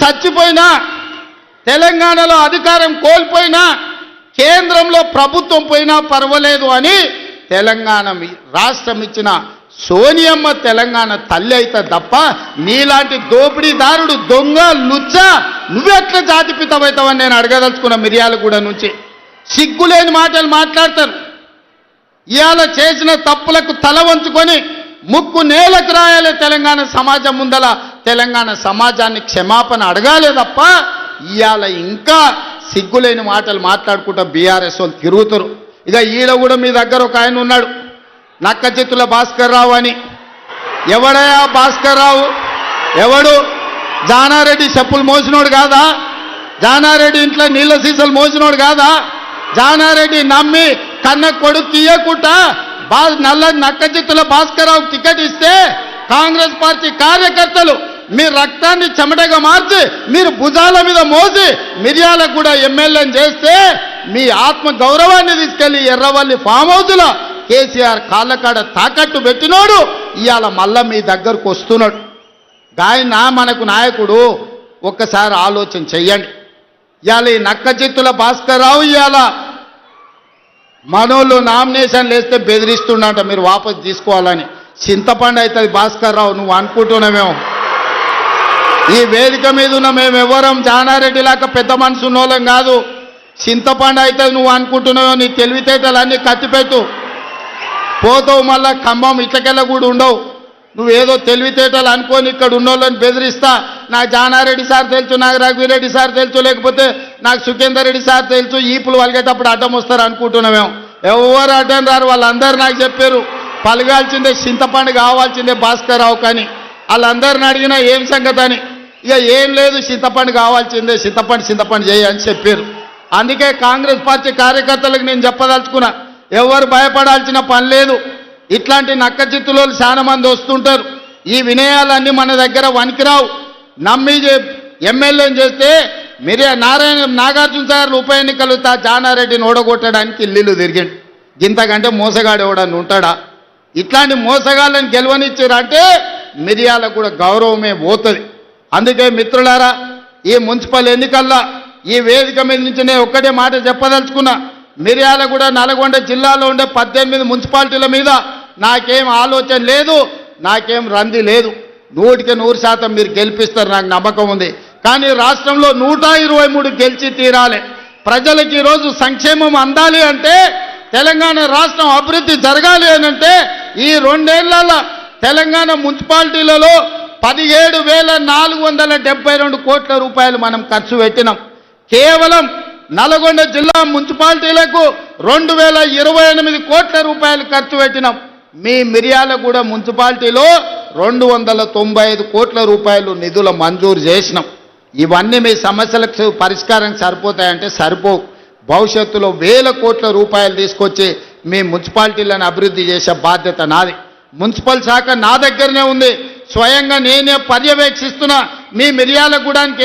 చచ్చిపోయినా తెలంగాణలో అధికారం కోల్పోయినా కేంద్రంలో ప్రభుత్వం పోయినా పర్వాలేదు అని తెలంగాణ రాష్ట్రం ఇచ్చిన సోనియమ్మ తెలంగాణ తల్లి అయితే తప్ప నీలాంటి దోపిడీదారుడు దొంగ లుచ్చ నువ్వెట్లా జాతిపితమవుతావని నేను అడగదలుచుకున్న మిర్యాలగూడ నుంచి. సిగ్గులేని మాటలు మాట్లాడతారు. ఇవాళ చేసిన తప్పులకు తల వంచుకొని ముక్కు నేలకు రాయాలి. తెలంగాణ సమాజం ముందల తెలంగాణ సమాజాన్ని క్షమాపణ అడగాలే తప్ప ఇవాళ ఇంకా సిగ్గులేని మాటలు మాట్లాడుకుంటా బీఆర్ఎస్ వాళ్ళు తిరుగుతారు. ఇక ఈడ కూడా మీ దగ్గర ఒక ఆయన ఉన్నాడు, నక్కచిత్తుల భాస్కర్ రావు అని. ఎవడయా భాస్కర్ రావు? ఎవడు? జానారెడ్డి చెప్పులు మోసినోడు కాదా? జానారెడ్డి ఇంట్లో నీళ్ళ సీసాలు మోసినోడు కాదా? జానారెడ్డి నమ్మి కన్న కొడుకు తీయకుండా నక్కచిత్తుల భాస్కర్ రావు టికెట్ ఇస్తే కాంగ్రెస్ పార్టీ కార్యకర్తలు మీ రక్తాన్ని చెమటగా మార్చి మీరు భుజాల మీద మోసి మిర్యాలకు కూడా ఎమ్మెల్యేని చేస్తే మీ ఆత్మ గౌరవాన్ని తీసుకెళ్లి ఎర్రవల్లి ఫామ్ హౌస్లో కేసీఆర్ కాళ్ళకాడ తాకట్టు పెట్టినోడు ఇవాళ మళ్ళా మీ దగ్గరకు వస్తున్నాడు. గాయన మనకు నాయకుడు. ఒక్కసారి ఆలోచన చెయ్యండి. ఇవాళ ఈ నక్కచిత్తుల భాస్కర్ రావు ఇవాళ మనోళ్ళు నామినేషన్లు వేస్తే బెదిరిస్తుండట మీరు వాపసు తీసుకోవాలని. చింతపండు అవుతుంది భాస్కర్ రావు, నువ్వు అనుకుంటున్నామేమో. ఈ వేదిక మీద ఉన్న మేము ఎవరం జానారెడ్డి లాగా పెద్ద మనసు ఉన్నోళ్ళం కాదు. చింతపండు అవుతుంది నువ్వు అనుకుంటున్నావో. నీ తెలివితేటలన్నీ కత్తిపెట్టు, పోతావు మళ్ళా ఖమ్మం ఇట్లకెళ్ళ కూడా ఉండవు. నువ్వేదో తెలివితేటలు అనుకొని ఇక్కడ ఉన్నోళ్ళని బెదిరిస్తా. నాకు జానారెడ్డి సార్ తెలుసు, నాకు రఘువీరెడ్డి సార్ తెలుసు, లేకపోతే నాకు సుఖేందర్ రెడ్డి సార్ తెలుసు, ఈపులు వలిగేటప్పుడు అడ్డం వస్తారు అనుకుంటున్నామేమో. ఎవరు అడ్డం రారు. వాళ్ళందరూ నాకు చెప్పారు పలగాల్సిందే చింతపండు కావాల్సిందే భాస్కర్ రావు కానీ. వాళ్ళందరిని అడిగినా ఏం సంగతి అని. ఇక ఏం లేదు, చింతపండు కావాల్సిందే, చింతపండు చేయని చెప్పారు. అందుకే కాంగ్రెస్ పార్టీ కార్యకర్తలకు నేను చెప్పదలుచుకున్నా, ఎవరు భయపడాల్సిన పని లేదు. ఇట్లాంటి నక్కచిత్తులు చాలా మంది వస్తుంటారు. ఈ వినయాలన్నీ మన దగ్గర వనికిరావు. నమ్మి ఎమ్మెల్యేని చేస్తే మీరే నాగార్జున సార్ ఉప ఎన్నికలు జానారెడ్డిని ఓడగొట్టడానికి ఇల్లు తిరిగిండు. గింతకంటే మోసగాడు ఎవడని ఉంటాడా? ఇట్లాంటి మోసగాళ్ళని గెలవనిచ్చారంటే మిర్యాలకు కూడా గౌరవమే పోతుంది. అందుకే మిత్రులారా, ఈ మున్సిపల్ ఎన్నికల్లో ఈ వేదిక మీద నుంచి నేను ఒక్కటే మాట చెప్పదలుచుకున్నా. మిర్యాలగూడ నల్గొండ జిల్లాలో ఉండే 18 మున్సిపాలిటీల మీద నాకేం ఆలోచన లేదు, నాకేం రంది లేదు. 100% మీరు గెలిపిస్తారు, నాకు నమ్మకం ఉంది. కానీ రాష్ట్రంలో 123 గెలిచి తీరాలి. ప్రజలకు ఈరోజు సంక్షేమం అందాలి అంటే, తెలంగాణ రాష్ట్రం అభివృద్ధి జరగాలి అని అంటే ఈ 2 ఏళ్లలో తెలంగాణ మున్సిపాలిటీలలో 17,472 కోట్ల రూపాయలు మనం ఖర్చు పెట్టినాం. కేవలం నల్గొండ జిల్లా మున్సిపాలిటీలకు 2,028 కోట్ల రూపాయలు ఖర్చు పెట్టినాం. మీ మిర్యాలగూడ మున్సిపాలిటీలో 295 కోట్ల రూపాయలు నిధుల మంజూరు చేసినాం. ఇవన్నీ మీ సమస్యలకు పరిష్కారం సరిపోతాయంటే సరిపోవు. భవిష్యత్తులో 1000 కోట్ల రూపాయలు తీసుకొచ్చి మీ మున్సిపాలిటీలను అభివృద్ధి చేసే బాధ్యత నాది. మున్సిపల్ శాఖ నా దగ్గరనే ఉంది. స్వయంగా నేనే పర్యవేక్షిస్తున్నా. మీ మిర్యాలగూడానికి